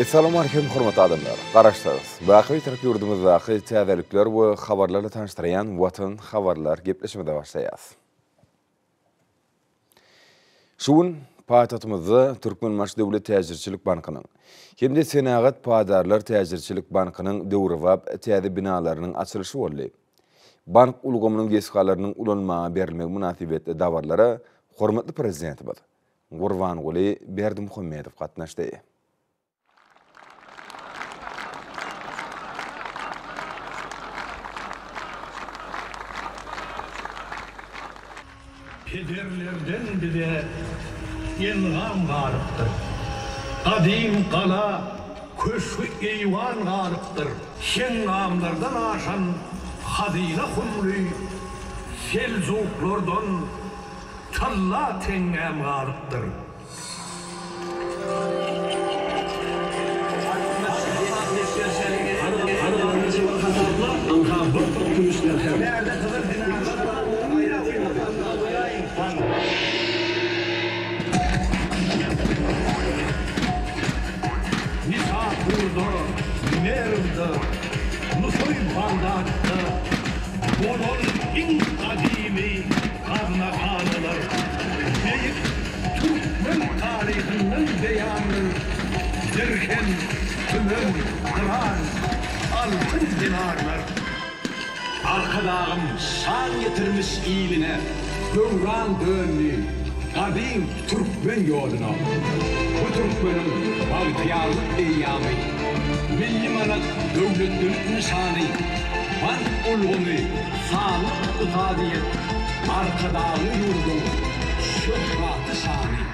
Assalamu alaikum hormatly adamlar. Garaşdyrys. Wagty Türk ýurdumyzdaky täzelikler we habarlarla tanıştyran Watan habarlar gepleşmede başlaýar. Şuun paýtagtymyzda Türkmenmaş Döwlet Täzirçilik Bankynyň hem-de Senagat Padarlar Täzirçilik Bankynyň döwrewap täze binalarynyň açylyşy boldy. Bank ulgamynyň gesgalarynyň ulanmagy berilmegi münasibetli dawarlara hormatly prezidentimiz Gurbanguly Berdimuhammedow gatnaşdy. Kederlerden bile ilham gariptir. Kadim kala köşkü eyvan gariptir. Şen amlardan aşan hadine humri selçuklardan talla tengem gariptir. Nisapurda, Mervda, Nusoy Bağdat'ta, Bonol in kadimi karnakanılar, Beyik Türkmen tarihinin beyanı, derken tümün Kur'an, altın dinarlar. Arkadağım şan getirmiş iline, döwran dönlü, kadim Türkmen yoluna. Bu Türkmenin bagtiyarlık eyyamı, milli manak dövletinin nişanı, bank ulgumu, sağlık ifadiyet, arkadağı yurdun, şöhratı şanı.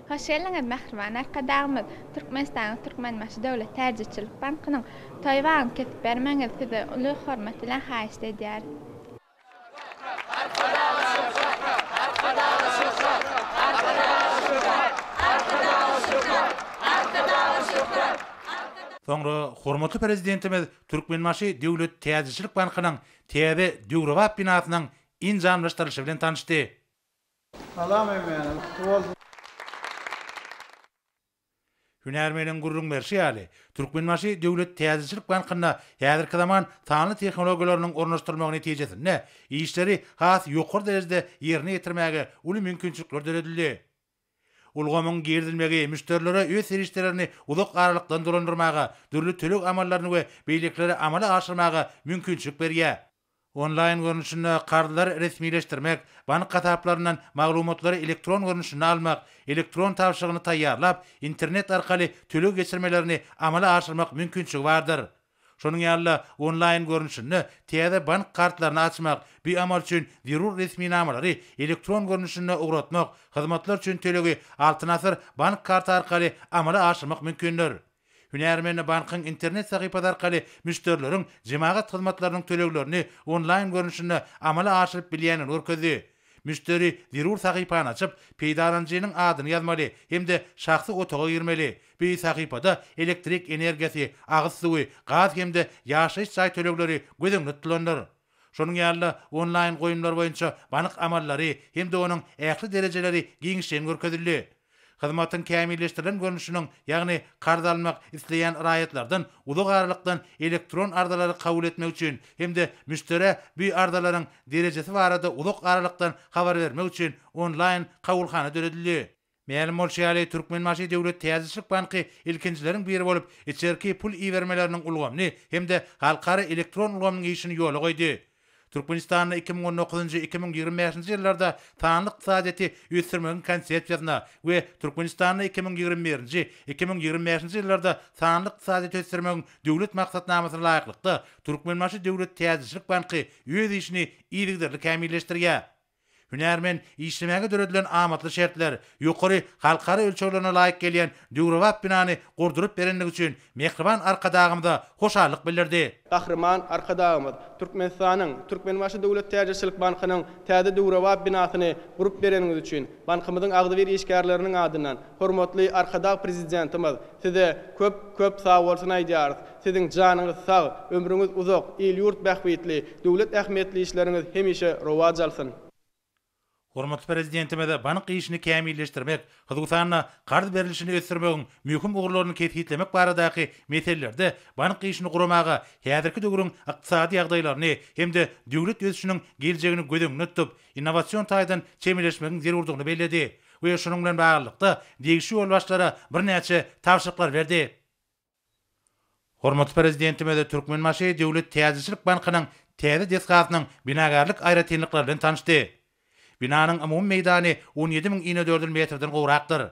Hoş geldiniz Mehriban. Arkadaşımız Türkmenistan Türkmenmaş Döwlet Täzirçilik Bankynyň Taýwan ketip bermegi size uly hormat bilen haýyş edýär. Soňra hormatly prezidentimiz Türkmenmaşy Döwlet Täzirçilik Bankynyň täze döwrewap binasynyň injamlaşdyryşy bilen tanışdy. Salam emenim. Hünärmeniň gurrun berşi ýaly Türkmenmaşy Döwlet Täzirçilik Bankyna häzirki zaman sanly tehnologiýalarynyň ornaşdyrylmagy netijesinde işleri has ýokary derejede ýerine ýetirmäge uly mümkinçilikler döredildi. Ulgamyň girdilmegi müşterilere öz serişlerini uzak aralykdan dolandyrmaga, dürli tölek amallaryny we beýleklere amala aşyrmaga mümkinçilik berýär. Online görnüşünde kartlar resmileştirmek, bank kataplarından maglumatlary elektron görnüşünde almak, elektron tapşyrygyny taýýarlap, internet arkaly tölek geçirmelerini amala aşyrmak mümkinçiligi bardyr. Şonuň ýaly online görnüşünde täze bank kartlaryny açmak, bu amal üçin zerur resminamalary elektron görnüşünde ugratmak, hyzmatlar üçin tölegi altyn asyr bank karty arkaly amala aşyrmak mümkindir. Hünärmeni bankyň internet sahypasy arkaly müşterileriň jemaat hyzmatlarynyň töleglerini online görnüşinde amala aşyryp bilýänini görkezdi. Müşteri zerur sahypany açyp, peýdalanjynyň adyny ýazmaly hem-de şahsy otaga girmeli. Bu sahypada elektrik energiýasy, agyz suwy, gaz hem-de ýaşaýyş çay tölegleri gözüňde tutulýar. Şonuň ýaly online goýumlar boýunça banyk amallary hem de onuň ähli derejeleri giňişen görkezildi. Hyzmatyň kämilleşdirilen görnüşiniň, ýagny karda almak isleýän raýatlardan uzak aralykdan elektron ardalary kabul etmek üçin hem de müştere bu ardalaryň derejesi barada uzak aralykdan habar bermek üçin online kabulhana döredildi. Ma'lum bolşaly Türkmenmaşy Döwlet Täzeçilik Banky ilkinjileriň biri bolup, içerki pul iýermeleriniň ulgamny hem de halkara elektron ulgamyň işini ýola goýdy. Türkmenistanda 2019-2025 ýyllarda tanlyk iqtisadiyety ösürmegiň konsepsiýasyna we Türkmenistanda 2021-2025 ýyllarda tanlyk iqtisadiyety ösürmegiň döwlet maksatnamasyna laýyklykda Türkmenmaşy Döwlet Täzeçilik Banky öz işini iýdigdirli kämilleşdirýär. Hünärmen işlemäge döredilen amatly şertler, ýokary halkara ölçeglerine laýyk gelýän döwrewap binany gurduryp berenligi üçin mehriban arkadagymda hoşallyk bildirdi. Kahraman arkadagymyz Türkmenistanyň Türkmenmaşy Döwlet Täzeçilik Bankynyň täze döwrewap binasyny gurup berenligi üçin bankymyzyň agdy bir işgärleriniň adyndan hormatly arkadag prezidentimiz size köp sag bolsun aýdýar. Siziň janyňyz sag, ömrüňiz uzak, el ýurt bähbetli, döwlet ähmiýetli işleriňiz hemişe rowaj alsyn. Hormatly prezidentime de bank işini kämilleşdirmek, Hyzgystanyna gardy berilişini ösürmegiň mühim ugurlaryny ketgitlemek baradaky meselelerde bank işini guramaga häzirki döwrüň ykdysady ýagdaýlaryny hem de döwlet ösüşiniň geljegini gödüňe tutup, innowasion taýdan çemeleşmegiň zerurdygyny bellädi we şonuň bilen baglykda degişi ýolbaşlara birnäçe tawşyklar berdi. Hormatly prezidentime de Türkmenmaşy Döwlet Täzeçilik Bankynyň täze deskasynyň binagarlyk aýratynlyklaryny tanışdy. Binanyň umumy meýdany 17.000 ýene metrden gowrakdyr.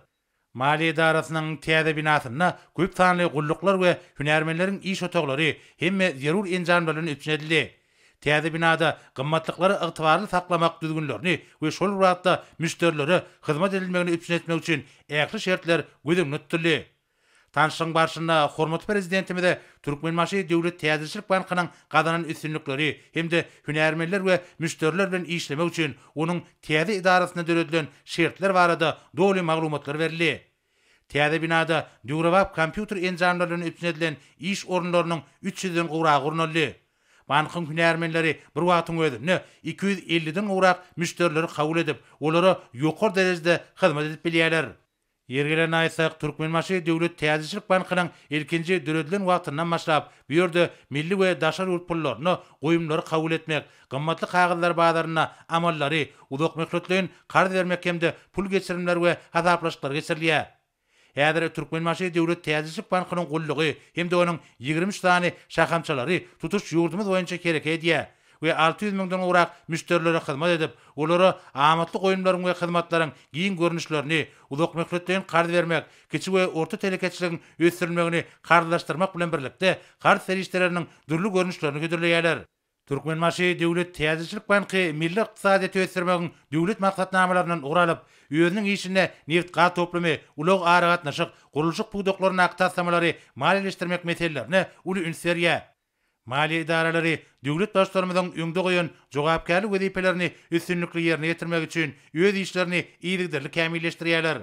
Maliýe idarasynyň täze binasyna köp sanly gulluklar we hünärmenleriň iş otaklary hemme zerur enjamlaryny üçnedildi. Täze binada gymmatlyklary ygtybarly saklamak düzgünlerini we şol wagtda müşterilere hyzmat edilmegini üçnetmek üçin ähli şertler gödüňe tutildi. Tanışyň barşynda hormatly prezidentime de Türkmenmaşy Döwlet Täzeçilik Bankynyň gadanan üstünlikleri hem de hünärmenler we müşteriler bilen işlemek üçin onuň täze idarasyna döredilen şertler barada doly maglumatlar berildi. Täze binada döwrewap kompýuter enjamlaryny üçnedilen iş orunlarynyň 300-den gowrak gurnaldy. Bankyň hünärmenleri bir wagtyň özünde 250-den gowrak müşterileri kabul edip, olary ýokary derejede hyzmat edip bilýärler. Yergelen aýsak Türkmenmaşy Döwlet Täzeçilik Bankynyň ilkinji döredilen wagtyndan başlap bu ýerde milli we daşar ýurt pullaryny, goýumlary kabul etmek, gymmatly kagazylar bazaryna amallary, uzak möhletlerin kardy bermek hemde pul geçirimler we hazaplaşyklar geçirilýär. Häzir Türkmenmaşy Döwlet Täzeçilik Bankynyň gullugy hemde onuň 23 tane şahamçalary tutuş ýurdumyz boýunça kerek edýär. We 600.000-den urak müşterileri hyzmat edip, olary amatly goýumlaryň we hyzmatlaryň giň görnüşlerini, uzak möhletlerin kardy bermek, kiçik we orta telekeçiligiň ösürilmegini kardylaşdyrmak bilen birlikde kardy serişleriniň dürli görnüşlerini gödürleýärler. Türkmenmaşy Döwlet Täzeçilik Banky milli ykdysadyety ösürmegiň döwlet maksatnamalarynyň uralyp, özüniň işine neft gat toplamy, ulug aragatnaşyk, gurulşyk puwdoklaryny aktarsamalary maliýeleşdirmek meselelerini uly ünseriýär. Maliýe idaralary döwlet başlarymyzyň öňde goýan jogapkärlik wezipelerini üstünlikli ýerine ýetirmek üçin öz işlerini iýdigdirli kämilleşdirýärler.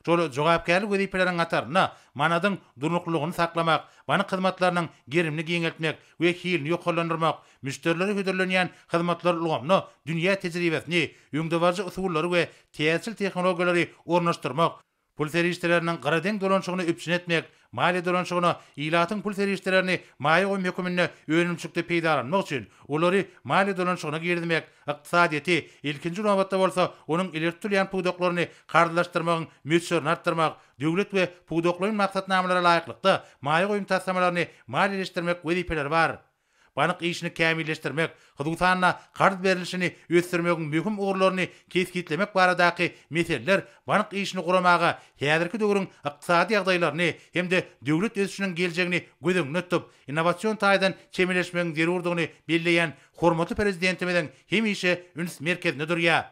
Şol jogapkärlik wezipeleriniň gataryna manadyň durnuklygyny saklamak, bana hyzmatlarynyň gerimli giňeltmek we hilni ýokallandyrmak, müşterileri höderlenýän hyzmatlar ulgamny, dünýä tejribesini, öňde barjy usullary we täsir tehnologiýalary ornaşdyrmak, pul serişleriniň garaden dolanşygyny üpsün etmek, maliýe dolanşygyny, ilatyň pul serişlerini maýa goýum hökümine öňümçükde peýdalanmak üçin olary maliýe dolanşygyna girdirmek, ykdysadyety ilkinji nowatda bolsa onuň ilertilýän puwdoklaryny kardylaşdyrmagyň möçürini artdyrmak, döwlet we puwdoklaryň maksatnamalaryna laýyklykda maýa goýum tassamalaryny maliýeleşdirmek wezipeleri bar. Bank işini kämilleşdirmek, Hyzgystanyna kardy berilişini ösürmegiň mühim ugurlaryny kesgitlemek baradaky meseleler bank işini guramaga häzirki döwrüň ykdysady ýagdaýlaryny hem de döwlet ösüşiniň geljegini gödüňe tutup, innowasion taýdan çemeleşmegiň zerurdygyny belleýän hormatly prezidentimiň hemişe üns merkezinde durýar.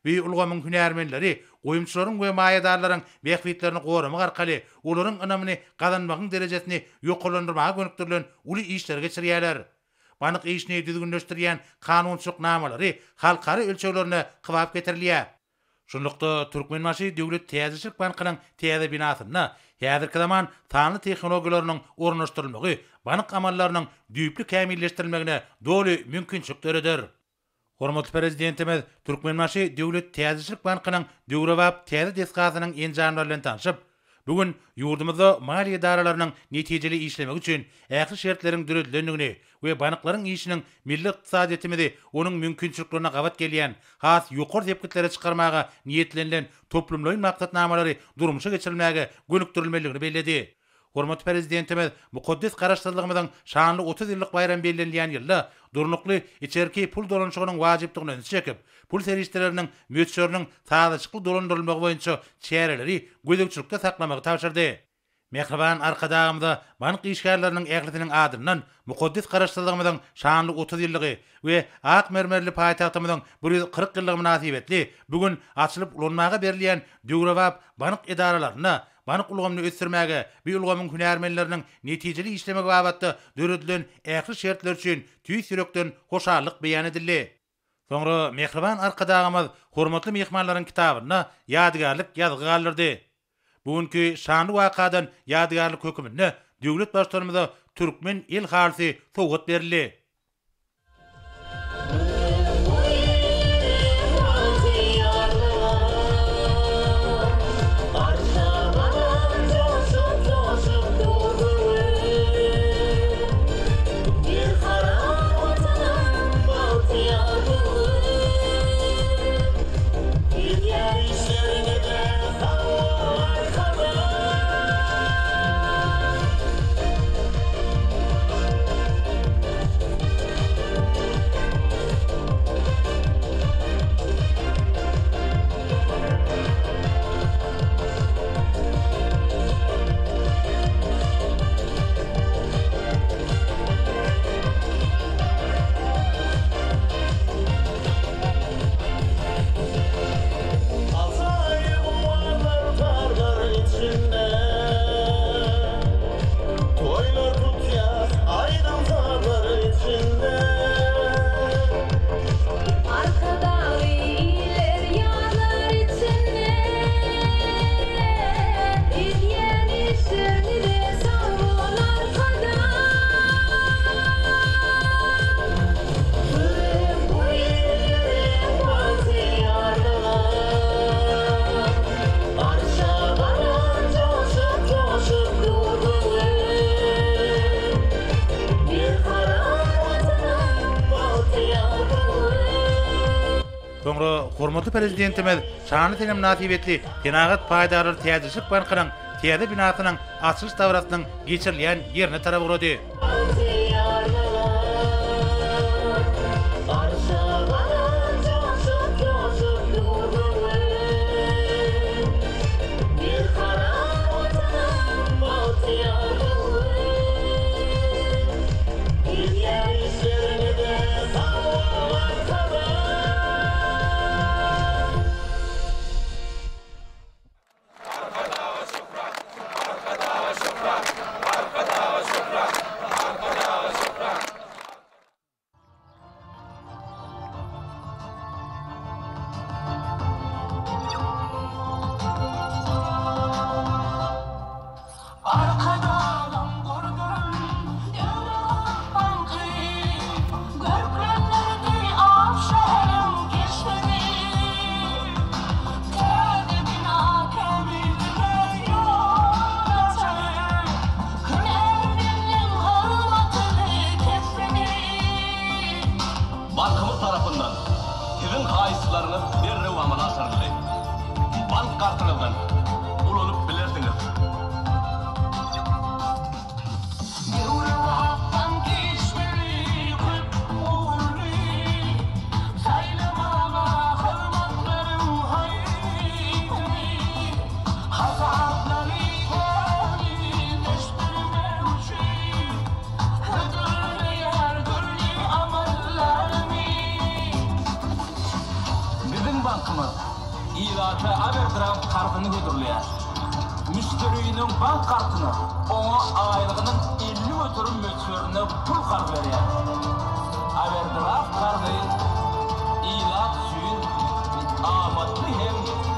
We ulgamyň hünärmenleri, goýumçylaryň we maýadarlaryň bähbetlerini goramak arkaly olaryň ynamyny gazanmagyň derejesini ýokallandyrmaga gönükdirilen uly işler geçirýärler. Bank işini düzgünleşdirýän kanunçylyk namalary halkara ölçeglerine kybap getirilýär. Şundukda Türkmenmaşy Döwlet Täzeçilik Bankynyň täze binasyna häzirki zaman sanly tehnologiýalarynyň ornaşdyrylmagy, bank amallarynyň düýpli kämilleşdirilmegine doly mümkinçilikdir. Hormatly prezidentimiz Türkmenmaşy Döwlet Täzeçilik Bankynyň döwrewap täze deskasynyň enjamlary bilen tanışyp, bugün ýurdumyzda maliýe idaralarynyň netijeli işlemek üçin ähli şertleriň düredilýändigini we banklaryň işiniň milli ykdysadyetimizi onuň mümkinçiliklerine gabat gelýän has ýokary tepkitlere çykarmaga niýetlenilen toplumlaryň maksatnamalary durmuşa geçirilmäge gönükdirilmeligini bellädi. Hormatly prezidentimiz mukaddes garaşdyrlygymyzyň şanly 30 ýyllyk bayram bellenilýän ýylda durnukly içerki pul dolanşygynyň wajypdygyny öňe çekip, pul serişleriniň möçörüniň taýdaçykly dolandyrylmagy boýunça çäreleri gözegçilikde saklamagy tapşyrdy. Mehriban arkadaşymyza bank işgärleriniň ählitiniň adyndan mukaddes garaşdyrlygymyzyň şanly 30 ýyllygy we ak mermerli paýtagtymyzyň 140 ýyllygy münasibetli bugün açylyp ulanmaga berilýän döwrewap bank idaralaryna bank ulgamyny ösdürmäge, bir ulgamyň hünärmenleriniň netijeli işlemegi babatda döredilen ähli şertler üçin tüý sürekden hoşarlyk beýan edildi. Soňra mehriban arkadaşymyz hormatly mehmanlaryň kitabyna ýadygarlyk ýazgy galdyrdy. Bugünkü şanly wakadan ýadygarlyk hökümine döwlet başçylygymyza Türkmen el halsy sowgat berildi. Soňra hormatly prezidentimiz şanly tenem nasibetli Tenagat paýdarlar Täzeçilik Bankynyň täze binasynyň açylyş dawrasynyň geçirilýän ýerine tarap urady. Bankamız tarafından sizin kayıtlarınız bir revamına sarıldı. Bank kartınızdan ulunup bilirsiniz. Bankımız ilatı overdraft kartını götürülüyor. Müşterinin bank kartını ona aylığının 50 ötürüm möçörüne pul kart veriyor. Overdraft kartı ilat suyun amatlı hem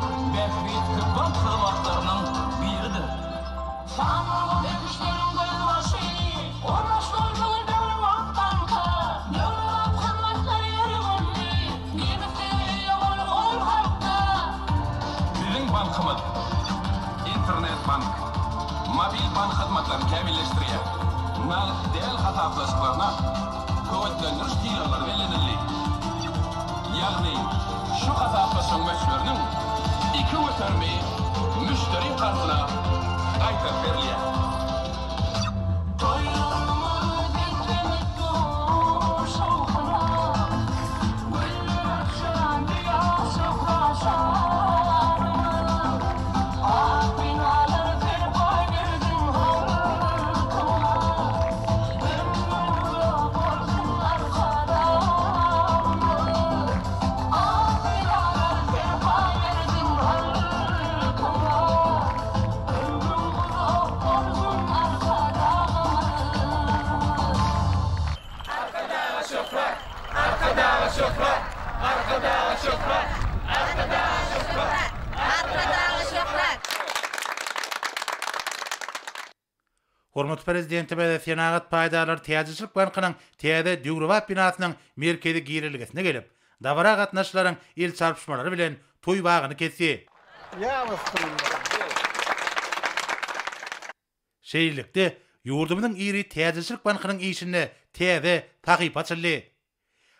Bankımız internet bank, mobil bank hizmetlerini kamilleştiriyor. Nalik değil hataplaşıklarına kuvvetlendiriş hileleri belirlenildi. Yani şu hataplaşan meşhurunun iki ötermeyi müşteri kartına kaytar veriliyor. Hormat prezidenti we Senagat paýdalar Täzeçilik bankynyň täze Döwrewap binasynyň merkezi girilgesine gelip, dabara gatnaşlaryň il çarpışmalary bilen toý bagyny kesdi. Şeýlelikde ýurdumyzyň iri Täzeçilik bankynyň işinde täze takyp açyldy.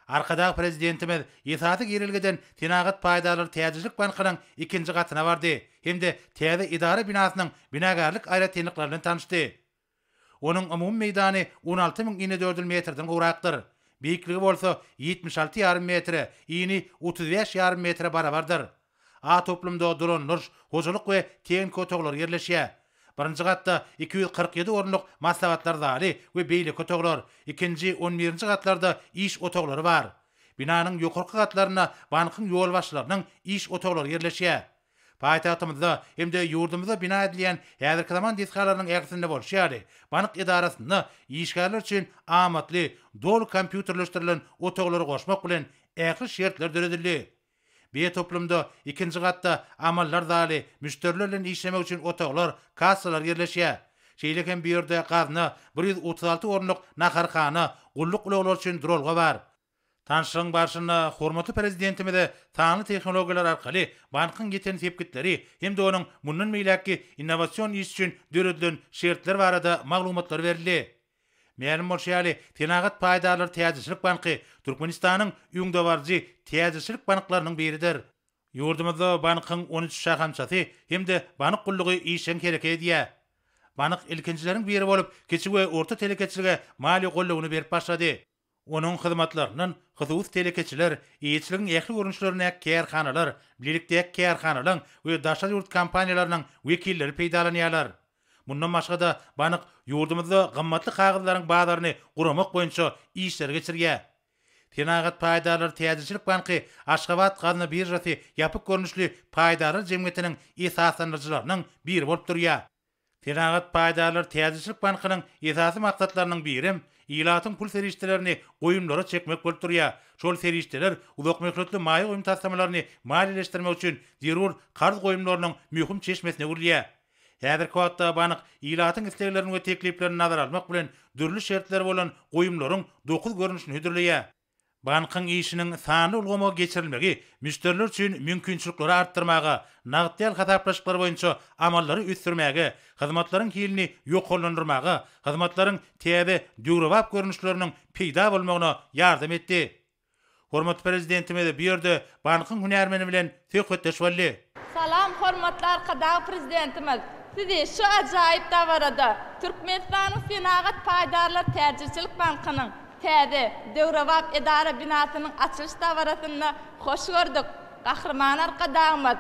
Arkadaky prezidentimiz ýesaty girilgeden Senagat paýdalar Täzeçilik bankynyň ikinji gatyna bardy. Hemde täze idara binasynyň binagarlyk aýratynlyklaryny tanışdy. Onun umum meydany 16.000 metrden gowrakdyr. Beýikligi bolsa 76,5 metre, ýyny 35,5 metre barabardyr. A toplumda dronlar, hojuluk we teňki otoglar ýerleşýär. Birinji gatda 247 orunluk maslahatlar zali we beýle otoglar, ikinji 11-nji gatlarda iş otoglary bar. Binanyň ýokurky gatlaryna bankyň ýol başlarynyň iş otoglary ýerleşýär. Paýtagtymyzda hemde ýurdumyzda bina edilen häzirki zaman diskalarynyň ýaksynda bolýar. Bank idarasynda işgärler üçin amatly, dol kompýuterleşdirilen otoglary goşmak bilen ähli şertler düredildi. Bir toplumda ikinji gatda amallar zali, müşteriler bilen işlemek üçin otoglar, kassalar ýerleşýär. Şeýleken bir ýerde gazna 136 orunluk naharkana, gulluk ulaglar üçin drolga bar. Tanışyň barşyna hormatly prezidentimize taňly tehnologiýalar arkaly bankyň geten tepkitleri hemde onuň mundan meýläki innovasiýon iş üçin döredilen şertler barada maglumatlar berildi. Mälim bolýaly, Senagat paýdalar Täzeçilik banky Türkmenistanyň öňde barjy täzeçilik banklarynyň biridir. Ýurdumyzda bankyň 13 şahamçasy hemde bank gullugy işen kerek edýär. Bank ilkinçileriň biri bolup, kiçik we orta telekeçilige mali gollugyny berip başlady. Onun hyzmatlarynyň hyzywys telekeçiler, ýeçiligiň ähli görünüşlerine kärhanalar, birlikde kärhanalar we daşa ýurt kompaniýalarynyň wekilleri peýdalanýarlar. Mundan başga da bank ýurdumyzda gymmatly kagyzlaryň bazaryny guramak boýunça işler geçirýär. Senagat paýdalar Täzeçilik banky Aşgabat gazyna birjasy ýapyk görünüşli paýdalar jemgyýetiniň esaslandyryjylarynyň biri bolup durýar. Senagat paýdalar Täzeçilik bankynyň esasy maksatlarynyň biri ilatyň pul serişdelerini goýumlara çekmek bolup durýar. Şol serişdeler uzak möhletli maýy goýum taslamalaryny maliýeleşdirmek üçin zerur karz goýumlarynyň möhüm çeşmesine gurulýar. Häzirki wagtda bank ilatyň isleglerini we tekliplerini nazara almak bilen dürli şertler bolan goýumlaryň 9 görünüşini hödürleýär. Bankyň işiniň sanly ulgama geçirilmegi müşteriler üçin mümkinçilikleri artdyrmaga, nagdyal hataplaşyklar boýunça amallary üstürmäge, hyzmatlaryň hilini ýoklandyrmaga, hyzmatlaryň täze Döwrewap görünüşleriniň peýda bolmagyna ýardam etdi. Hormatly prezidentimiz bir ýerde bankyň hünärmeni bilen söhbetleşip boldy. Salam hormatly arkadaş prezidentimiz. Sizi şu ajaýyp dawarada Türkmenistanyň Senagat paýdarlar Täzeçilik bankynyň täze Döwrewap idara binasynyň açylyş dawarasyna hoş gördük. Gahrman arkadaşymyz,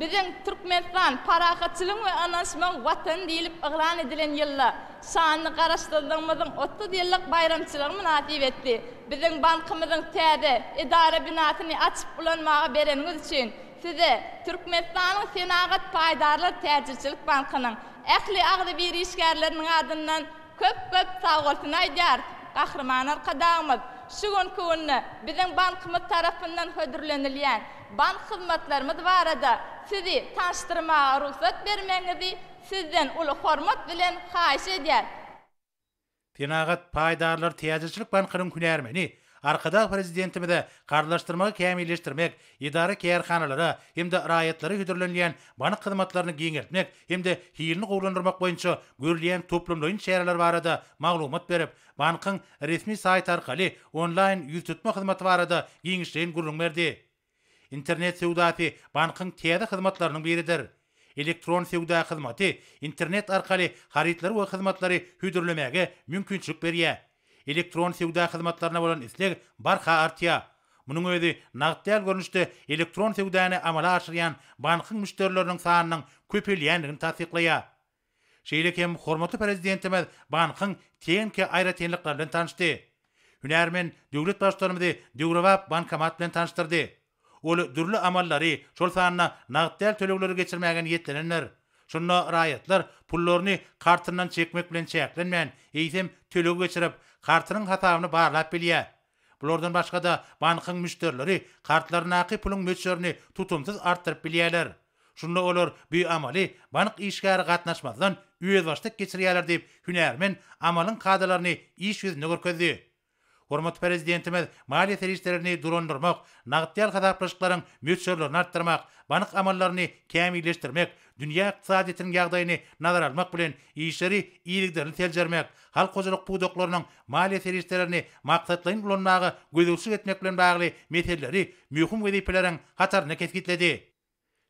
biziň Türkmenistan parahatçylyk we anlaşmaň watan diýilip yglan edilen ýylda şanly garaşdyrdygyňmyzyň 30 ýyllyk bayramçylygy münasip etdi. Biziň bankymyzyň täze idara binasyny açyp ulanmaga bereniňiz üçin size Türkmenistanyň Senagat paýdarlar Täzeçilik bankynyň ähli agdy bir işgärleriniň adyndan köp sagolsyny aýdýar. Gahrman arkadaşymyz, şu günki biziň bankymyz tarapyndan hödürlenilýän bank hyzmatlarymyz barada sizi tanışdyrmaga ruhsat bermeňizi sizden uly hormat bilen haýyş edýär. Senagat paýdarlar Täzeçilik bankynyň hünärmeni arkadag prezidentimize karlaştırmagy kämilleşdirmek, idara kärhanalara hemde raýatlary hüdürlenýän banyk hyzmatlaryny giňertmek hemde hilini gowlandyrmak boýunça görülýän toplumlaryň şäherler barada maglumat berip, bankyň resmi sayt arkaly online ýüz tutma hyzmaty barada giňişleýän gurrun berdi. İnternet sewdasy bankyň täze hyzmatlarynyň biridir. Elektron sewda hyzmaty internet arkaly haritlar we hyzmatlary hüdürlemäge mümkinçilik berýär. Elektron sewda hyzmatlaryna bolan isleg barha artýar. Munyň özi nagdal görnüşde elektron sewdany amala aşyrýan bankyň müşterileriniň sanynyň köpelýändigini tasdiqlaýar. Şeýlekem hormatly prezidentimiz bankyň teňki aýratynlyklar bilen tanışdy. Hünärmen döwlet başlarymyzy Döwrewap bankomat bilen tanışdyrdy. Ol dürli amallary şol sanyna nagdal tölegleri geçirmägen ýetlenenler. Şonda raýatlar pullaryny kartyndan çekmek bilen çeklenmän, eýsem töleg geçirip kartynyň hatabyny barlap bilýär. Bulardan başga da bankyň müşterileri kartlarynaky puluň möçlerini tutumsuz artdyryp bilýärler. Şunda olar bu amaly bank işgäri gatnaşmazdan üýe başlyk geçirýärler diýip hünärmen amalyň kadrlaryny iş ýüzüne görkezdi. Hormat prezidentimiz maliýe serişlerini durandyrmak, nagdal hasaplaşyklaryň möçlerini artdyrmak, bank amallaryny kämilleşdirmek, dünýä ykdysadynyň ýagdaýyny nazara almak bilen işleri iýiliklerini teljermek, halk gojalyk puwdaklarynyň maliýe serişlerini maksatlaryň ulanmagy gözükçü etmek bilen bagly meseleleri mühim wezipeleriň hataryna ketgitledi.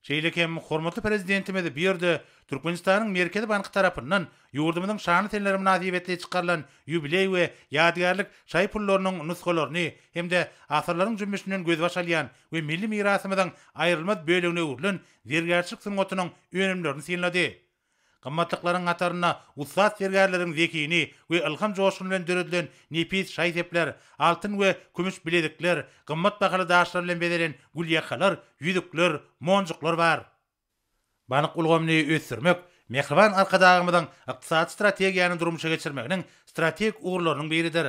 Şeýlekem hormatly prezidentimiz bir ýerde Türkmenistanyň Merkezi Banky tarapyndan ýurdumyzyň şany tenleri münasibetli çykarlan ýubiley we ýadgarlyk şaý pullarynyň nuskalaryny hemde asarlaryň jümmüşinden gözbaş alýan we milli mirasymyzyň aýrylmaz bölegine urulan zergerçilik syňatynyň önemlerini synlady. Gymmatlyklaryň hataryna ussat zergerleriň zekini we ilham joşuny bilen döredilen nepis şaýtepler, altyn we kümüş biledikler, gymmat bahaly daşlar bilen bedelen gulýakalar, ýüzükler, monjuklar bar. Bank ulgamny ösürmek, mehriban arkadagymyzyň ykdysady strategiýany durmuşa geçirmeginiň strategik uğurlarynyň biridir.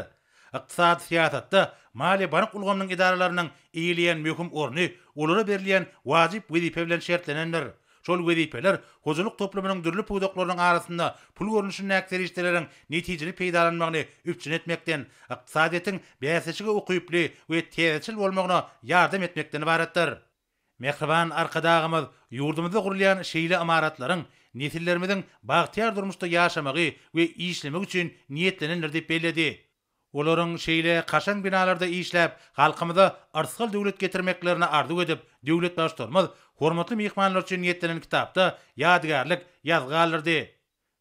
Ykdysady siýasatda mali bank ulgamynyň idaralarynyň eýilýän möhüm orny, olara berilýän wajyp wezipe bilen şertlenenler. Şol wezipeler gojalyk toplumynyň dürli puwdaklarynyň arasynda pul görnüşini näkser işleriniň netijeli peýdalanmagyny üpçün etmekden, ykdysadyýetyň bäsişige okyply we täzeçil bolmagyna ýardam etmekden ibaretdir. Mehriban arkadagymyz ýurdumyzda gurulýan şeýle amaratlaryň nesillerimiziň bagtyar durmuşda ýaşamagy we işlemek üçin niýetlenenler diýip bellädi. Olaryň şeýle kaşan binalarda işläp, halkymyza arsygal döwlet getirmeklerini arzu edip, döwlet başlarymyz hormatly mehmanlar üçin niýetlenen kitapda ýadgarlyk ýazgy alyrdy.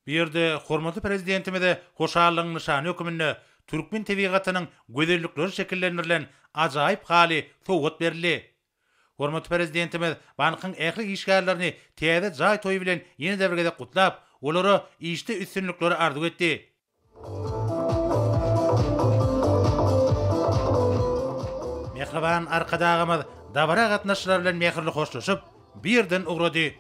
Bu ýerde hormatly prezidentimize hoşallygyň nişany höküminde Türkmen tebigatynyň gözellikleri şekillendirilen ajaýyp haly sowgat berildi. Hormatly prezidentimiz bankyň ähli işgärlerini täze jaý toýu bilen ýene däwrede gutlap, olary işde üstünlikleri arzu etdi. Mehriban arkadagymyz dabara gatnaşylar bilen mehirli hoşlaşyp birden ugrady.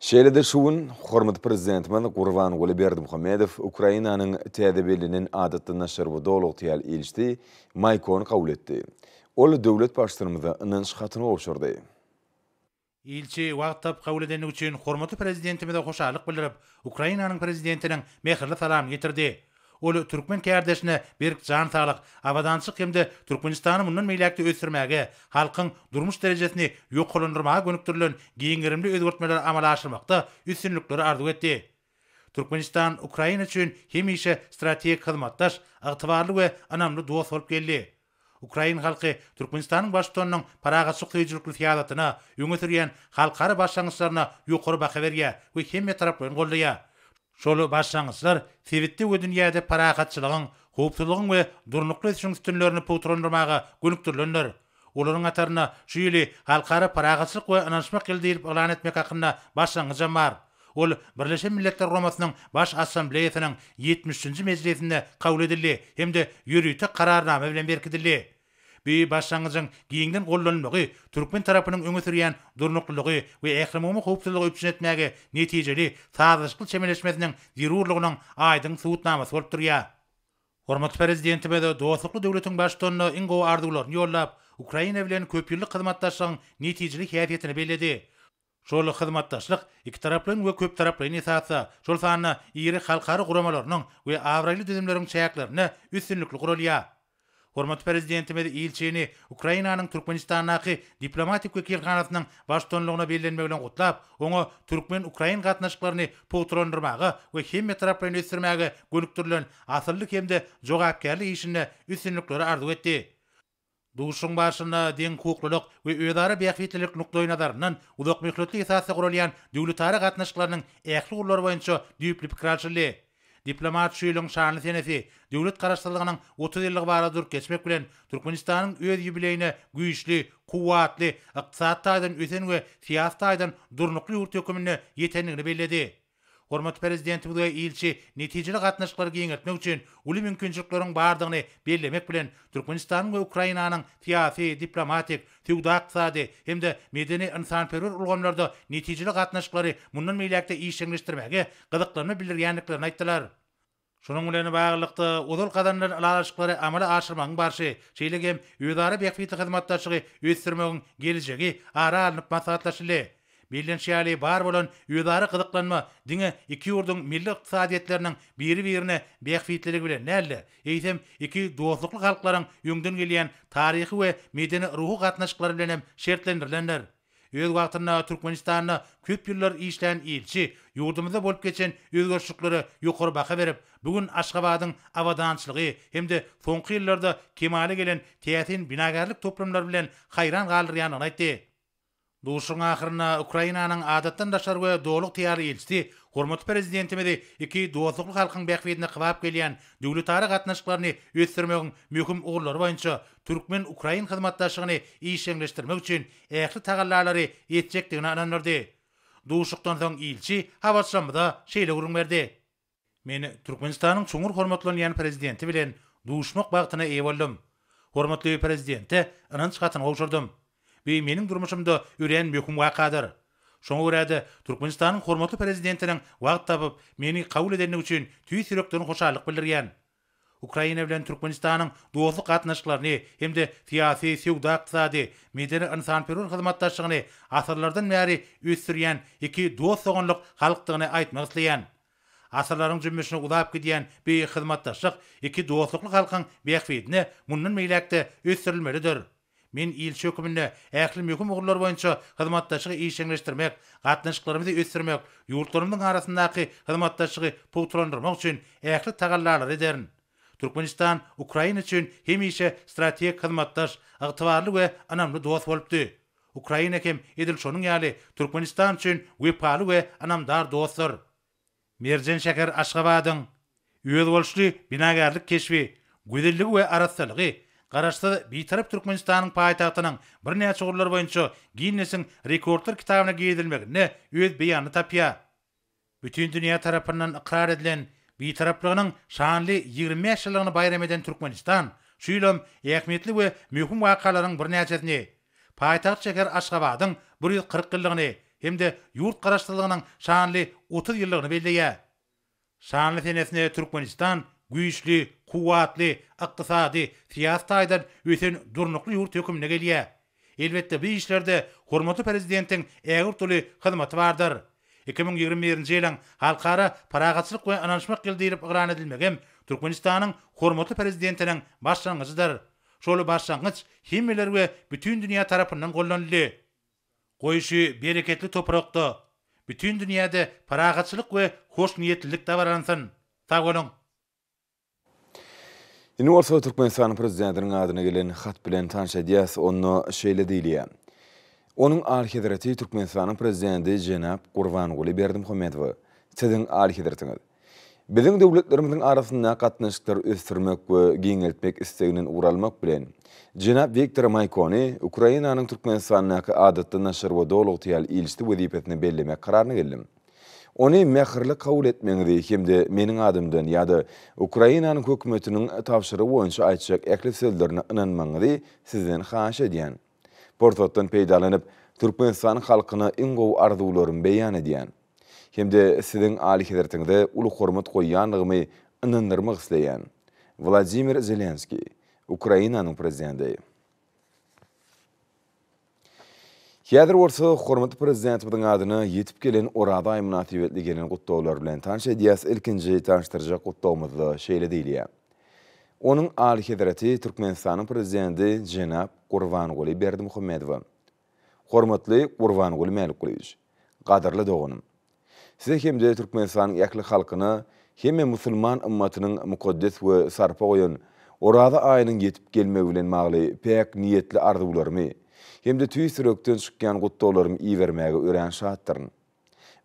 Şeýle-de şuwun hormatly prezidentimiz Gurban Guly Berdimuhammedow Ukrainanyň täze belinin adatda naşyry dowluk diýil ilişdi, maýkony kabul etdi. Ol döwlet başlarymyza ynanç hatyny opşurdy. Ilçi wagtap kabul edeni üçin hormatly prezidentimize hoşallyk bildirip, Ukrainanyň prezidentiniň mehirli salam getirdi. Ol Türkmen kärdeşine bir can sağlyk, abadançyk hemde Türkmenistany mundan meýlekde ösürmäge, halkyň durmuş derejesini ýokalandyrmaga gönüktirilen giňerimli özgertmeler amala aşyrmakda üstünlikleri arzu etdi. Türkmenistan Ukraina üçin hemişe strategik hyzmatdaş, ygtybarly we anamly dost bolup geldi. Ukraina halky Türkmenistanyň başçylarynyň paragaçyk tüýjülikli fiýadatyna, öňe sürýän halkara başlangyçlaryna ýokary baha berýär we hemme taraplaryny gollaýar. Şolu başlanğıçlar sewitde we dünýäde paragatçylygyň, howpsuzlygyň we durnukly üstünlerini putrandyrmaga gönükdirilenler. Olaryň ataryna şu ýyly halkara paragatçylyk we ynançmak ýyldyryp elan etmek hakynda başlangyjam bar. Ol Birleşen Milletler Romasynyň baş assambleýasynyň 70-nji mejlisinde kabul edildi hemde ýürüýte kararname bilen berkidildi. Bir başlangyjyň giňden gollanmagy Türkmen tarapynyň öňe sürýän durnuklygy we ählimumy howpsuzlygy üçin etmäge netijeli taýyşly çemeleşmesiniň zerurlygynyň aýdyň suwutnamasy bolup durýar. Hormatly prezidentime de dostlukly döwletiň başçylygyna ingo arduglaryny ýollap, Ukraina bilen köp ýyllyk hyzmatdaşlygyň netijeli häsiýetini bellädi. Şol hyzmatdaşlyk iki taraplaryň we köp taraplaryň esasy, şol sanyna ýeri halkary guramalarynyň we awraýly düzümleriň çäklaryny üstünlikli guralýar. Hormatly prezidentime de ilçeni Ukrainanyň Türkmenistanaky diplomatik wekilhanasynyň başçylygyna bellenmegi bilen gutlap, oňa Türkmen-Ukrain gatnaşyklaryny putrandyrmaga we hem taraplaryny ösdürmäge gönükdirilen asyllyk hemde jogapkärlik işine üstünlikleri arzu etdi. Duşun başına deň hukuklylyk we özara bähwitlik nukdaýy nazaryndan uzak möhletli esasy gurulýan döwletara gatnaşyklarynyň ähli gurulary boýunça düýpli pikir alşyly. Diplomat şüýlüň şanly senesi döwlet garaşdyrlygynyň 30 ýyllygy baradur geçmek bilen Türkmenistanyň öz ýübileýine güýçli, kuwatly, ykdysat taýdan ösen we siýasat taýdan durnukly ýurt hökümine ýetenligini belledi. Hormatly prezidentimiz we ilçi netijeli gatnaşyklary giňetmek üçin uly mümkinçilikleriň bardygyny bellemek bilen Türkmenistanyň we Ukrainanyň siýasy, diplomatik, täwdakçady hemde medeni insanperwer ulgamlarda netijeli gatnaşyklary mundan meýlekde işleňleşdirmäge gyzyklygyny bildirýänliklerini aýtdylar. Şonuň bilen baglykda uzal gadanlar alaşyklary amala aşyrmagyň barşy, şeýlegem özara bähwitlik hyzmatdaşlygy ösdürmegiň geljegi ara alınıp maslahatlaşyly. Bilinçli bar bolan özara gyzyklanma diňe iki ýurduň milli ykdysadyetleriniň biri-birine bähwitligi bilen näle? Eýsem iki dostlukly halklaryň ýöňden gelýän taryhy we medeni ruhy gatnaşyklary bilen hem şertlendirilenler. Öz wagtynda Türkmenistanyna köp ýyllar işlän ilçi ýurdumyzda bolup geçen özgörçlükleri ýokary baha berip, bugün Aşgabatyň awadançylygy hemde soňky ýyllarda kemale gelen täsin binagarlyk toplamlary bilen haýran galdyrýanyny aýtdy. Duşun ahyryna Ukrainanyň adatdan daşar we dowluk tiýary elçisi hormatly prezidentime de iki dostlukly halkyň bähwitine kybap gelýän döwletara gatnaşyklaryny ösdürmegiň möhüm uğurlary boýunça Türkmen-Ukrain hyzmatdaşlygyny işleňleşdirmek üçin ähli tagallalary ýetjekdigine ananyrdy. Duşukdan soň ilçi hawatşamda şeýle gurun berdi. Meni Türkmenistanyň çoňur hormatlanýan prezidenti bilen duşmak bagtyna eýe boldum. Hormatly prezidente ynanç gatyny gowşurdum. Ve menin durmuşumda üren möhüm wakadyr. Şoňa görä Türkmenistanyň hormatly prezidentiniň wagt tapyp meni kabul edeni üçin tüý sürekden hoşallyk bildirýän. Ukraina bilen Türkmenistanyň dostluk gatnaşyklaryny hemde siýasy, täwdakçady, medeni insanperwer hyzmatdaşlygyny asyrlardan bäri ösdürýän iki dost soňanlyk halkdygyny aýtmak isleýän. Asyrlaryň jümmüşine uzap gidýän bir hyzmatdaşlyk iki dostlukly halkyň bähwitine mundan meýlekde ösdürilmelidir. Men ilçi höküminde ähli möhüm uğurlar boýunça hyzmatdaşlygy işleňleşdirmek, gatnaşyklarymyzy ösdürmek, ýurtlarymyň arasyndaky hyzmatdaşlygy putrandyrmak üçin ähli tagallar ederin. Türkmenistan Ukraina üçin hemişe strategik hyzmatdaş, ygtybarly we anamly dost bolupdy. Ukraina hem edil şonuň ýaly Türkmenistan üçin wepaly we anamdar dostlar. Merjen Şäker Aşgabatyň öz bolşly binagarlyk keşbi, güzelligi we arasçylygy Garaşda bir tarap Türkmenistanyň paýtagtynyň bir näçe ugurlar boýunça Guinness'in rekordlar kitabyna giýdilmegine öz beýany tapýar. Bütün dünýä tarapyndan ikrar edilen bir taraplygynyň şanly 25 ýyllygyny bayram eden Türkmenistan şu ýylym ähmiýetli we möhüm wakalaryň bir näçesini paýtagt Şäker Aşgabatyň 140 ýyllygyny hemde ýurt garaşdyrlygynyň şanly 30 ýyllygyny belleýär. Şanly senesine Türkmenistan güýçli, kuwatly, ykdysady, siýasat taýdan ösen durnukly ýurt hökümine gelýär. Elbetde bu işlerde hormatly prezidentiň ägir tuly hyzmaty bardyr. 2021-nji ýylyň halkara paragatçylyk we ynançmak ýyldyryp elan edilmegem Türkmenistanyň hormatly prezidentiniň başlangyjydyr. Şol başlangyç hemmeler we bütün dünýä tarapyndan gollanyldy. Goýşy bereketli toprakda bütün dünýäde paragatçylyk we hoş niýetlilik dabaransyn. Sag bolun. Indi bolsa Türkmenistan prezidentiniň adyna gelen hat bilen tanış edýäs, onu şeýle diýilýär. Onuň Al-Hedrati Türkmenistanyň prezidenti Jenap Gurbanguly Berdimuhammedow Sizin alihidirtiniz. Bizim döwletlerimizin arasında gatnaşyklar ösdürmek we giňeltmek isteginin uralmak bilen Jenap Viktor Maykony Ukrainanyň Türkmenistanyňky adatda naşar we dowluk tiyal ilişdi wezipetini bellemek kararyna geldim. Onu mehirli kabul etmeňizi hemde meniň adymdan ýa-da Ukrainanyň hökümetiniň tapşyrygy boýunça aýtjak eklip sözlerine inanmaňyzy sizden haýyş edýän. Portotdan peýdalanyp Türkmenistan halkyna iň gowy arzuwlaryny beýan edýän. Hemde sizin alihidirtiňizde uly hormat goýýanlygymy inandyrmak isleýän. Vladimir Zelenski, Ukrainanyň prezidenti. Häzir bolsa hormatly prezidentimiň adyna ýetip gelen orada ay münasibetli gelen gutdawlar bilen tanış edýäs. Ilkinji tanıştyrjak gutdawmyzda şeýle diýilýär. Onuň alihidireti Türkmenistanyň prezidenti Jenap Gurbanguly Berdimuhammedow. Hormatly Gurbanguly Melikulyç, gadarly doganym. Size hemde Türkmenistanyň ýakly halkyna hemme musulman ümmatynyň mukaddes we sarpa goýan orada aýynyň ýetip gelmegi bilen magly pek niýetli arzuwlarymy hemde tüýsürekden çykýan gutdawlarymy iýermäge ören şahatdyryn.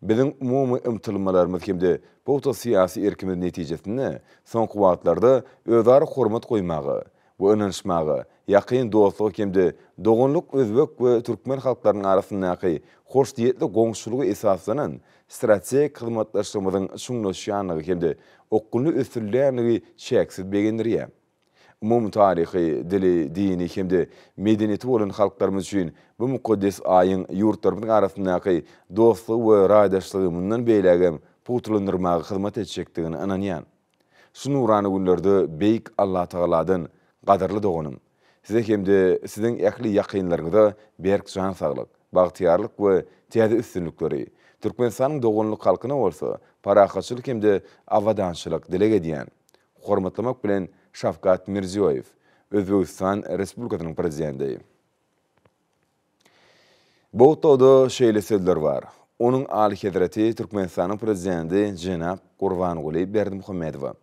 Biziň umumy ymtylmalarymyz hemde bu syýasy erkimiz netijesinde soňky wagtlarda özara hormat goýmagy we ynanşmagy, ýakyn dostluk hemde dogonluk özbek we türkmen halklarynyň arasyndaky hoş diýetli goňşulugy esaslanan strategik hyzmatlaşmamyzyň şuňlaşýanlygy hemde okulny ösürlänligi şeksiz begendirýär. Umum tarihi, dili, dini hemde medeniyeti bolan halklarymyz üçin bu mukaddes aýyň ýurtlarynyň arasyndaky dostlyk we raýdaşlygy mundan beýlegem putulandyrmagy hyzmat etjekdigini ananýan. Şu nurany günlerde beýik Allah Taaladan gadarly doganym. Size hemde siziň ähli ýakynlaryňyzda berk jan saglyk, bagtyarlyk we täze üstünlikleri Türkmenistanyň dogonluk halkyna bolsa parahatçylyk hemde awadançylyk dileg edýän. Hormatlamak bilen Şafkat Mirziyoyev, Özbekistan Respublikasynyň prezidenti. Bu toda şeýle sözler bar. Onuň alihidireti Türkmenistanyň prezidenti Jenap Gurbanguly Berdimuhammedow.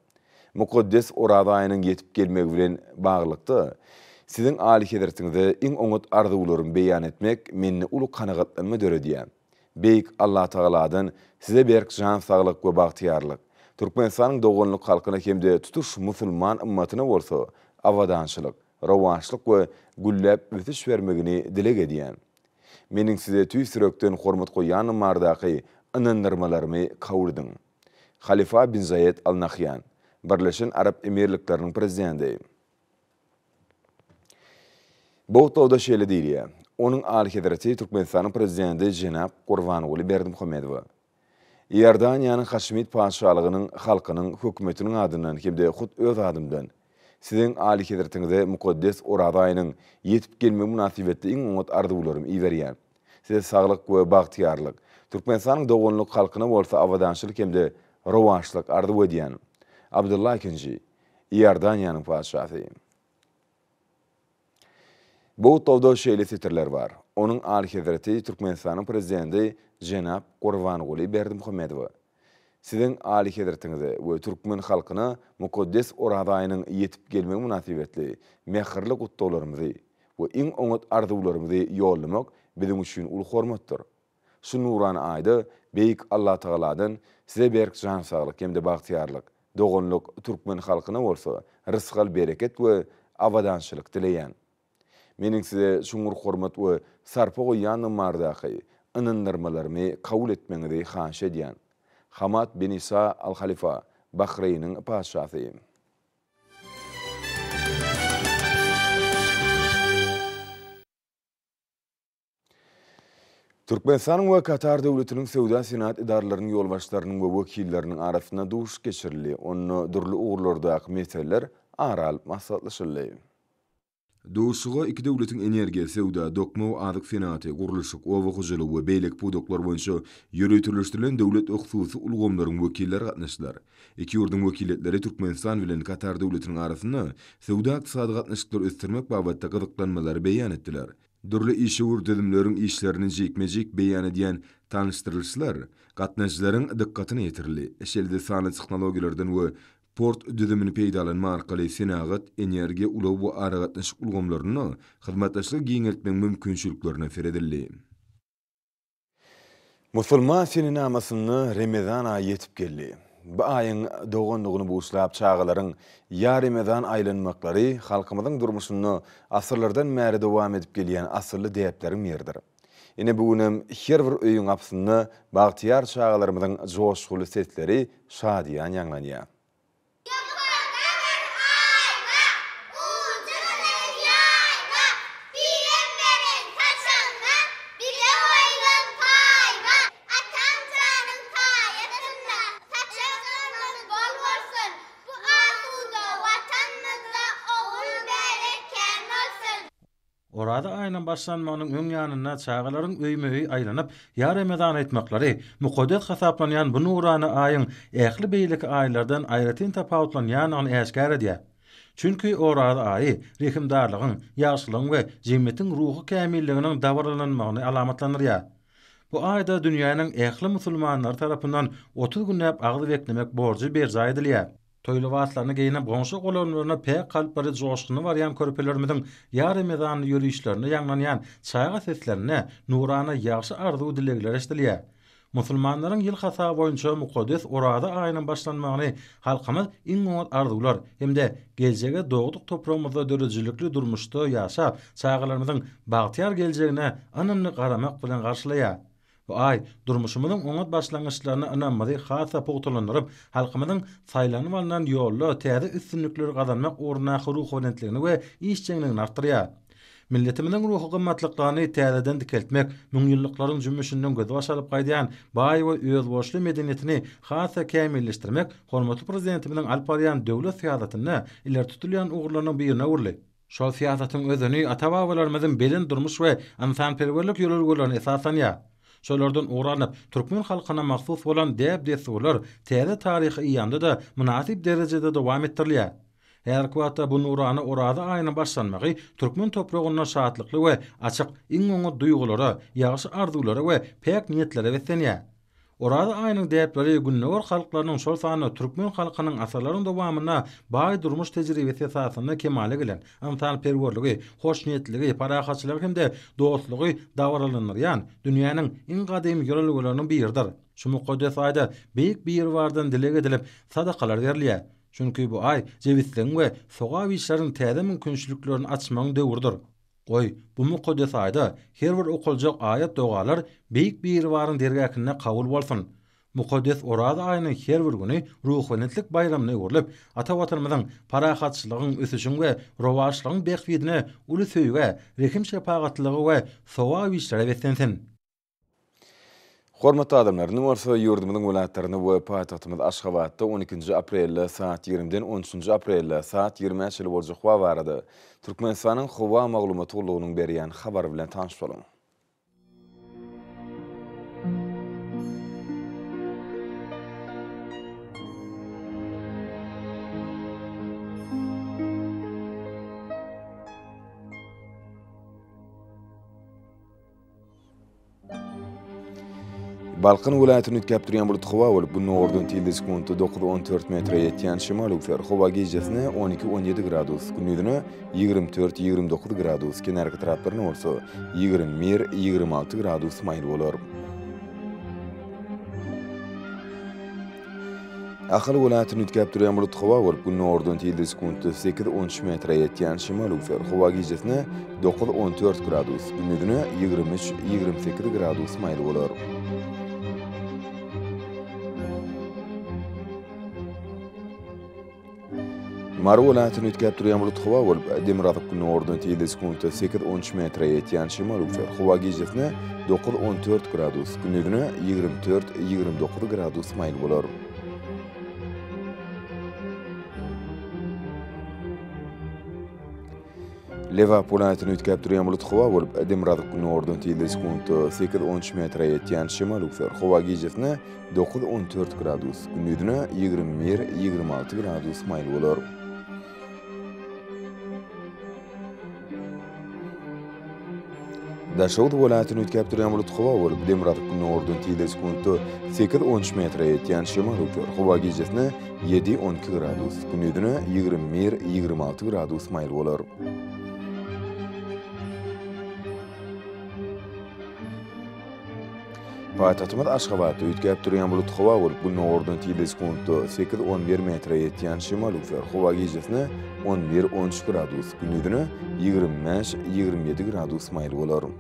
Mukaddes orada aýynyň ýetip gelmegi bilen baglykda siziň alihidiretiňizde iň oňat arzuwlaryny beýan etmek meni uly kanagatlanma döredýär. Beýik Allah Taaladan size berk jan saglyk we bagtyarlyk. Türkmenistanyň dogonluk halkyna hemde tutuş musulman ümmatyna bolsa awadançylyk, rawaçlyk we güllep ötüş bermegini dileg edýän. Meniň size tüýsürekden hormat goýýanym mardaky inandyrmalarymy kabul ediň. Halifa bin Zayed Al Nahyan, Birleşen Arap Emirlikläriniň prezidenti. Bu tawda şeýle diýilýär. Onuň alihidireti Türkmenistanyň prezidenti Jenap Gurbanguly Berdimuhammedow. Iordaniýanyň Haşimit paşalygynyň halkynyň hökümetiniň adyndan hemde hut öz adymdan siziň alihidiretiňizde mukaddes orada aýynyň ýetip gelme münasibetli iň oňat arzuwlarym iýerýän. Size saglyk we bagtyarlyk, Türkmenistanyň dogonluk halkyna bolsa awadançylyk hemde rawaçlyk arzuw edýän. Abdullah II, Iordaniýanyň paşasy. Bu tawda şeýle setirler bar. Onuň alihidireti Türkmenistanyň prezidenti Jenap Gurbanguly Berdimuhammedow. Siziň alihidiretiňizde we türkmen halkyna mukaddes orada aýynyň ýetip gelme münasibetli mehirli gutdawlarymyzy we iň oňat arzuwlarymyzy ýollamak biziň üçin uly hormatdyr. Şu nurany aýda beýik Allah Taaladan size berk jan saglyk hemde bagtyarlyk, dogonluk türkmen halkyna bolsa rızgal bereket we awadançylyk dileýän. Meniň size şuňur hormat we sarpa goýýanym mardaky inandyrmalarymy kabul etmeňizi haýyş edýän. Hamad bin Isa Al-Halifa, Bahreýnyň paşasy. Türkmenistanyň we Katar döwletiniň Sewda Senat idaralarynyň ýolbaşlarynyň we wekilleriniň arasynda duş geçirildi. Onu durly ugurlardaky meseleler aral maslahatlaşyldy. Duşuğa iki döwletiň energiýa, sewda, dokma we azyk senaty, gurulşyk, owa hojalygy we beýlek budoklar boýunça ýürütülýän döwlet öksusy ulgamlaryň wekilleri gatnaşdylar. Iki ýurdun wekilletleri Türkmenistan bilen Katar döwletiniň arasynda sewda ykdysady gatnaşyklar ösdürmek babatda gyzyklanmalary beýan etdiler. Durly işewur düzümleriň işlerini jekmejek beýan edýän tanışdyrylşylar gatnaşyklaryň dikkatyny ýetirildi. Eşelde sany tehnologiýalardan we port düzümini peýdalanma arkaly senagat, energiýa, ulaw we aragatnaşyk ulgamlaryny hyzmatdaşlyk giňeltmeň mümkinçiliklerine feredildi. Musulman seni namasyny Ramazan aýy ýetip geldi. Bu aýyň doganlygyny buýslap çağalaryň ýa Ramazan aýlanmaklary halkymyzyň durmuşyny asyrlardan bäri dowam edip gelýän asyrly däýepleriň ýerdir. Ine bugünem her bir öýüň apsyny bagtyar çağalarymyzyň joşguly sesleri şadiýan ýanglanýar. Orada aynan başlanmagynyň öň ýanyna çağalaryň öýmegi aýlanyp ýa Ramazan etmeklary mukaddes hasaplanýan bu nurany aýyň ähli beýlik aýlardan aýratyn tapawutlanýanyny äşkär edýär. Çünki orada aýy rehimdarlygyň, ýaşlygyň we jemgyýetiň ruhy kämilliginiň dawarlanmagyny alamatlanýar. Bu aýda dünýäniň ähli musulmanlary tarapyndan 30 günnäp agdy beklemek borjy berja edilýär. Toýlawaatlaryny geýnip goňşy golanlaryna pek kalpary joşgyny barýan körpelerimiň ýa Ramazan ýürüýüşlerini ýanglanýan çaýga seslerine nurana ýaşy arzuw dilegler eşdilýär. Musulmanlaryň ýyl hasaba boýunça mukaddes orada aýynyň başlanmagyny halkymyz iň goňat arzuwlar hemde geljege dogduk toprağymyzda dörejlikli durmuşda ýaşap çağalarymyzyň bagtyar geljegine anymly garamak bilen garşylaýar. Bu ay durmuşymyzyň oňat başlangyçlaryna inanmady hasa pogtalandyryp halkymyzyň saýlanyp alynan ýolda täze üstünlikleri gazanmak ugruna ruh wagentligini we işçiligini artdyrýar. Milletimiziň ruhy gymmatlyklaryny täzeden dikeltmek, müňýyllyklaryň jümmüşinden göz başalyp gaýdýan baý we özboşly medeniýetini hasa kämilleşdirmek hormatly prezidentimiziň alparýan döwlet syýasatyny iler tutulýan ugrularynyň birine urly. Şol syýasatyň özüni ata-babalarymyzyň belin durmuş we ansanperwerlik ýolagolaryny esasanýar. Şolardan uğranıp Türkmen halkyna mahsus bolan däp-dessurlar täze taryhy ýanda da münasip derejede dowam etdirilýär. Her kwata bu nurany orada aýyna başlanmagy Türkmen topragyna şatlykly we açyk iň goňy duýgulara, ýaşy arzuwlara we pek niýetlere beslenýär. Orada aýynyň däpleri günnäwir halklarynyň şol sany Türkmen halkynyň asarlaryň dowamyna baý durmuş tejribesi esasyna kemale gelen antanperwerligi, hoşniýetligi, parahatçylygy hemde dostlugy dawarlanýan dünýäniň iň gadymy ýolagolarynyň biridir. Şu mukaddes aýda beýik bir bardan dilek edilip sadakalar berilýär. Çünki bu ay jewitliň we soga işleriň täze mümkinçiliklerini açmagyň döwürdir. Goý, bu mukaddes aýda her bir okuljak aýat dogalar beýik bir baryň dergäkine kabul bolsun. Mukaddes orada aýynyň her bir güni ruh wagentlik bayramyny öwrülip, ata watanymyzyň parahatçylygyň ösüşiň we rowaşlygyň bekbidine uly söýge, rehim şepagatlygy we soga işlere beslensin. Hormatly adamlar, Nursa ýurdumyzyň welaýatlaryny we paýtagtymyz Aşgabatda 12 aprelde saat 20-den 13 aprelde saat 20-çe boljak howwa barady. Türkmenistanyň howwa maglumatçylygynyň berýän habary bilen tanyş bolan. Balkın welaýatyny ütkep durýan bulut howa bolup, bu nordun tilde sekundy 9-14 metre ýetýän şymal ufer howa gejesine 12-17 gradus, gündüzüne 24-29 gradus, kenarky taraplaryna bolsa 21-26 gradus maýl bolar. Ahal welaýatyny ütkep durýan bulut howa bolup, bu nordun tilde sekundy 8-13 metre ýetýän şymal ufer howa gejesine 9-14 gradus, gündüzüne 23-28 gradus maýl bolar. Mary welaýatyny ütkep durýan bulut howa bolup, Demirazak nordun tilde sekundy 8-13 metre ýetýän şymal ufer howa gejesine 9-14 gradus, gündüzüne 24-29 gradus maýl bolar. Leva welaýatyny ütkep durýan bulut howa bolup, Demirazak nordun tilde sekundy 8-13 metre ýetýän şymal ufer howa gejesine 9-14 gradus, gündüzüne 21-26 gradus maýl bolar. Daşawd welaýatyny ütkep durýan bulut howa bolup, Demirazak nordun tilde sekundy 8-13 metre ýetýän şymal ufer howa gejesine 7-12 gradus, gündüzüne 21-26 gradus maýl bolar. Paytahtymyz Aşgabatda üýtgäp durýan bulut hawa bolup, bu nogurdan tile sekundda 8-11 metre ýetýän şymal üfer hawa gejesine 11-13 gradus, gündüzüne 25-27 gradus maýl bolar.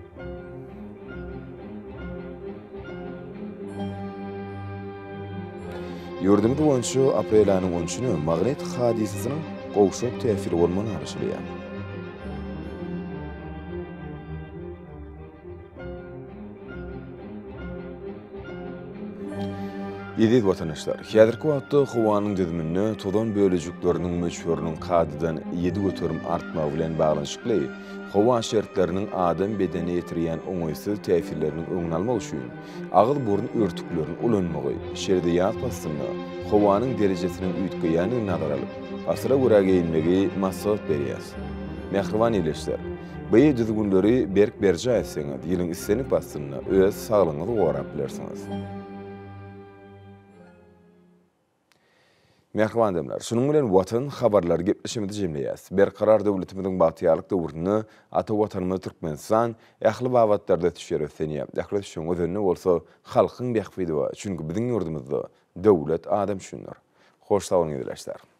Ýurdumyz boýunça aprel aýynyň 13-nü magnet hadisesiniň gowşap täsiri bolmany arşylýar. Ýedi watandaşlar, häzirki wagtda howanyň düzümine todan bölejikleriniň möçberiniň kadydan 7 göterim artmagy bilen baglanyşykly, howa şertleriniň adam bedeni ýetirýän oňaýsyz täsirleriniň öňüni almak üçin agyl burun örtüklerini ulanmagy, şerdiýat basyny, howanyň derejesiniň üýtgeýäni nazar alyp, asyra görä geýilmegi maksat berýär. Mehriban ýeleşler, bu düzgünleri berk berje etseňiz, ýylyň islenip basyny öz saglygyňyzy gorap bilersiňiz. Mehriban demler, şunun bilen watan habarlar gepleşmedi jemleýäs. Berkarar döwletimiziň bagtýarlyk döwrüni ata watanymyz Türkmenistan ähli babatlarda tüşeretsenýär. Ähli şoň özüne bolsa halkyň bähfidi bar. Çünki biziň ýurdumyzda döwlet adam düşünür. Hoş sağ olun ýetirler.